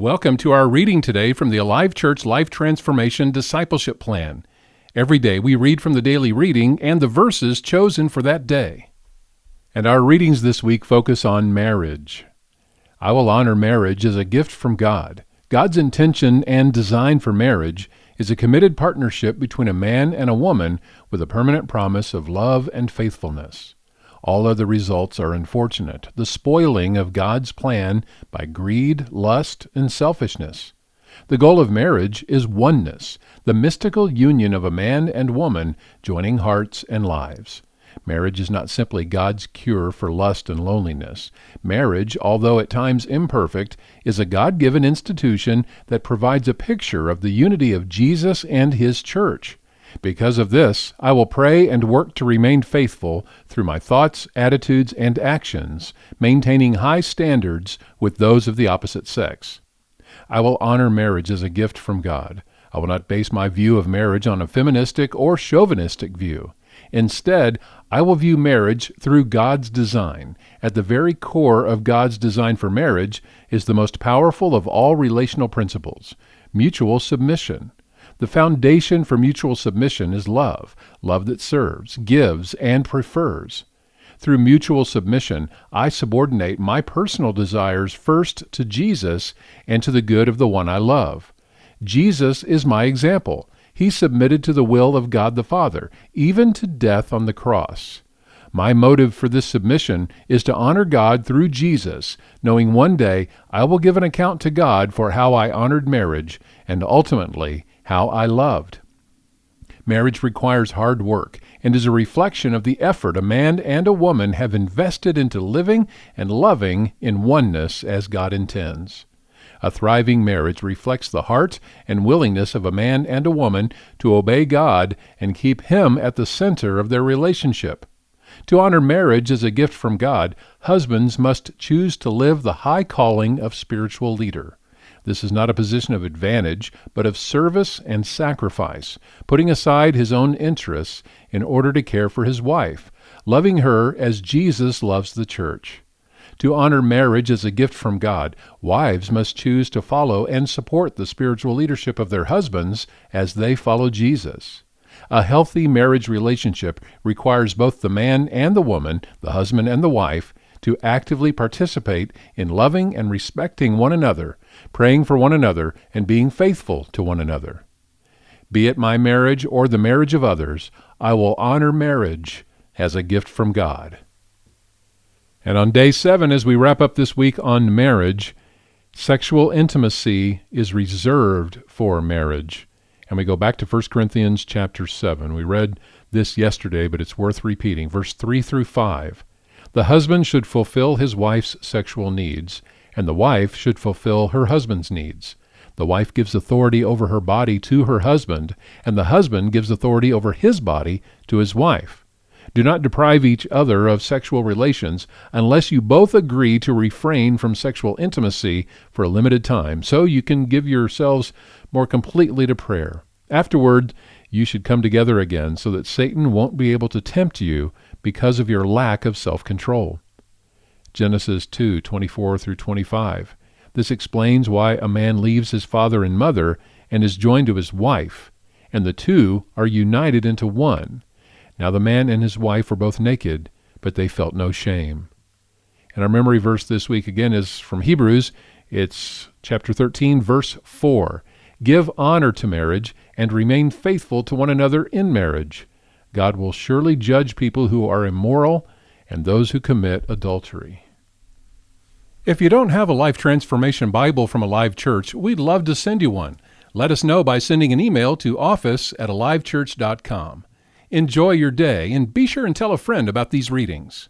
Welcome to our reading today from the Alive Church Life Transformation Discipleship Plan. Every day we read from the daily reading and the verses chosen for that day. And our readings this week focus on marriage. I will honor marriage as a gift from God. God's intention and design for marriage is a committed partnership between a man and a woman with a permanent promise of love and faithfulness. All other results are unfortunate, the spoiling of God's plan by greed, lust, and selfishness. The goal of marriage is oneness, the mystical union of a man and woman joining hearts and lives. Marriage is not simply God's cure for lust and loneliness. Marriage, although at times imperfect, is a God-given institution that provides a picture of the unity of Jesus and His church. Because of this, I will pray and work to remain faithful through my thoughts, attitudes, and actions, maintaining high standards with those of the opposite sex. I will honor marriage as a gift from God. I will not base my view of marriage on a feministic or chauvinistic view. Instead, I will view marriage through God's design. At the very core of God's design for marriage is the most powerful of all relational principles, mutual submission. The foundation for mutual submission is love that serves, gives, and prefers. Through mutual submission, I subordinate my personal desires first to Jesus and to the good of the one I love. Jesus is my example. He submitted to the will of God the Father, even to death on the cross. My motive for this submission is to honor God through Jesus, knowing one day I will give an account to God for how I honored marriage and ultimately how I loved. Marriage requires hard work and is a reflection of the effort a man and a woman have invested into living and loving in oneness as God intends. A thriving marriage reflects the heart and willingness of a man and a woman to obey God and keep Him at the center of their relationship. To honor marriage as a gift from God, husbands must choose to live the high calling of spiritual leader. This is not a position of advantage, but of service and sacrifice, putting aside his own interests in order to care for his wife, loving her as Jesus loves the church. To honor marriage as a gift from God, wives must choose to follow and support the spiritual leadership of their husbands as they follow Jesus. A healthy marriage relationship requires both the man and the woman, the husband and the wife, to actively participate in loving and respecting one another, praying for one another, and being faithful to one another. Be it my marriage or the marriage of others, I will honor marriage as a gift from God. And on day 7, as we wrap up this week on marriage, sexual intimacy is reserved for marriage. And we go back to 1 Corinthians chapter 7. We read this yesterday, but it's worth repeating. Verse 3 through 5. The husband should fulfill his wife's sexual needs, and the wife should fulfill her husband's needs. The wife gives authority over her body to her husband, and the husband gives authority over his body to his wife. Do not deprive each other of sexual relations unless you both agree to refrain from sexual intimacy for a limited time, so you can give yourselves more completely to prayer. Afterward, you should come together again so that Satan won't be able to tempt you because of your lack of self-control. Genesis 2:24 through 25. This explains why a man leaves his father and mother and is joined to his wife, and the two are united into one. Now the man and his wife were both naked, but they felt no shame. And our memory verse this week again is from Hebrews. It's chapter 13, verse 4. Give honor to marriage and remain faithful to one another in marriage. God will surely judge people who are immoral and those who commit adultery. If you don't have a Life Transformation Bible from Alive Church, we'd love to send you one. Let us know by sending an email to office@alivechurch.com. Enjoy your day, and be sure and tell a friend about these readings.